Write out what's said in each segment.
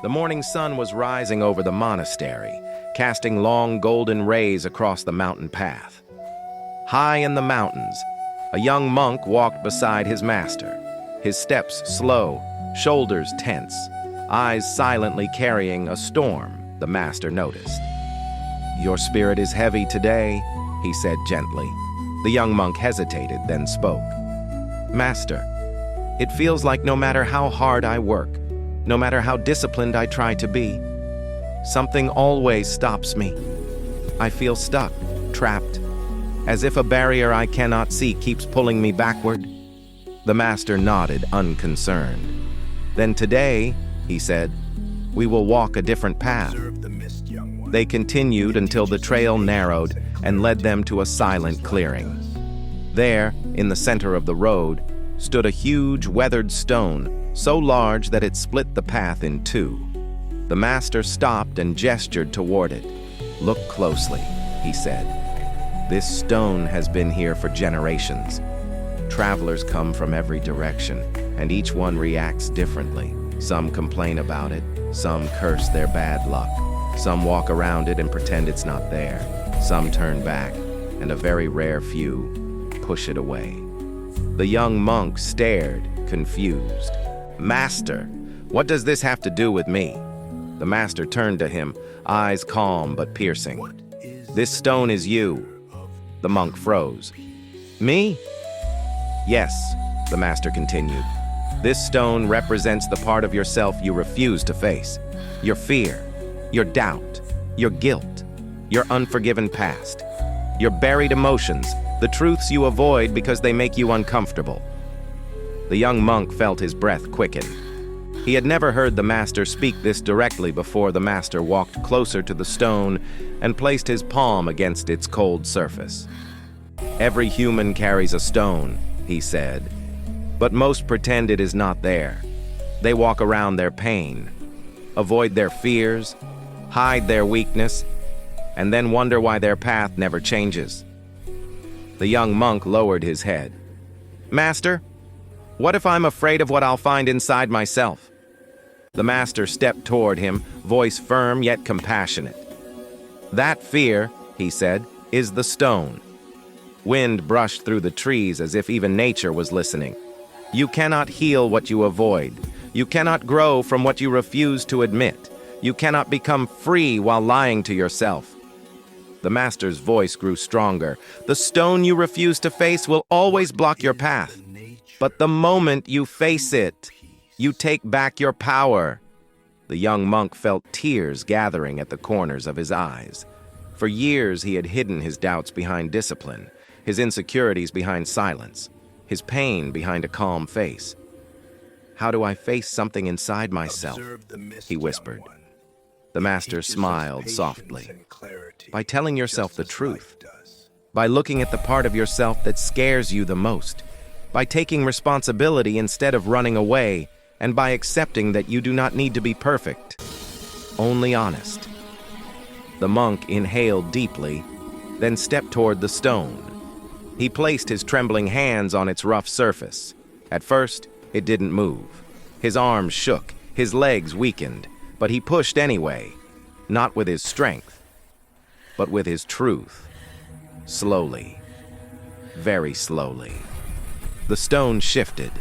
The morning sun was rising over the monastery, casting long golden rays across the mountain path. High in the mountains, a young monk walked beside his master, his steps slow, shoulders tense, eyes silently carrying a storm, the master noticed. "Your spirit is heavy today," he said gently. The young monk hesitated, then spoke. "Master, it feels like no matter how hard I work, no matter how disciplined I try to be, something always stops me. I feel stuck, trapped, as if a barrier I cannot see keeps pulling me backward." The master nodded, unconcerned. "Then today," he said, "we will walk a different path." They continued until the trail narrowed and led them to a silent clearing. There, in the center of the road, stood a huge weathered stone, so large that it split the path in two. The master stopped and gestured toward it. "Look closely," he said. "This stone has been here for generations. Travelers come from every direction, and each one reacts differently. Some complain about it, some curse their bad luck, some walk around it and pretend it's not there, some turn back, and a very rare few push it away." The young monk stared, confused. "Master, what does this have to do with me?" The master turned to him, eyes calm but piercing. "This stone is you." The monk froze. "Me?" "Yes," the master continued. "This stone represents the part of yourself you refuse to face. Your fear, your doubt, your guilt, your unforgiven past, your buried emotions, the truths you avoid because they make you uncomfortable." The young monk felt his breath quicken. He had never heard the master speak this directly before. The master walked closer to the stone and placed his palm against its cold surface. "Every human carries a stone," he said, "but most pretend it is not there. They walk around their pain, avoid their fears, hide their weakness, and then wonder why their path never changes." The young monk lowered his head. "Master, what if I'm afraid of what I'll find inside myself?" The master stepped toward him, voice firm yet compassionate. "That fear," he said, "is the stone." Wind brushed through the trees as if even nature was listening. "You cannot heal what you avoid. You cannot grow from what you refuse to admit. You cannot become free while lying to yourself." The master's voice grew stronger. "The stone you refuse to face will always block your path. But the moment you face it, you take back your power." The young monk felt tears gathering at the corners of his eyes. For years he had hidden his doubts behind discipline, his insecurities behind silence, his pain behind a calm face. "How do I face something inside myself?" he whispered. The master smiled softly. "By telling yourself the truth. By looking at the part of yourself that scares you the most. By taking responsibility instead of running away, and by accepting that you do not need to be perfect, only honest." The monk inhaled deeply, then stepped toward the stone. He placed his trembling hands on its rough surface. At first, it didn't move. His arms shook, his legs weakened, but he pushed anyway, not with his strength, but with his truth. Slowly, very slowly, the stone shifted.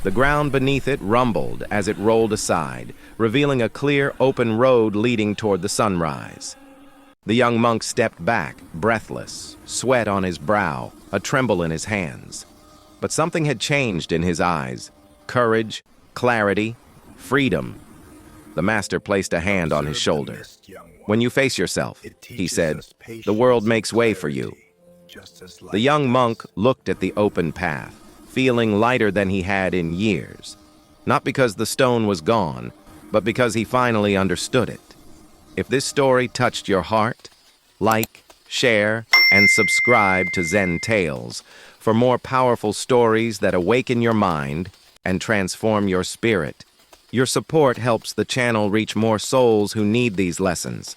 The ground beneath it rumbled as it rolled aside, revealing a clear, open road leading toward the sunrise. The young monk stepped back, breathless, sweat on his brow, a tremble in his hands. But something had changed in his eyes. Courage, clarity, freedom. The master placed a hand on his shoulder. "When you face yourself," he said, "the world makes way for you." The young monk looked at the open path, feeling lighter than he had in years. Not because the stone was gone, but because he finally understood it. If this story touched your heart, like, share, and subscribe to Zen Tales for more powerful stories that awaken your mind and transform your spirit. Your support helps the channel reach more souls who need these lessons.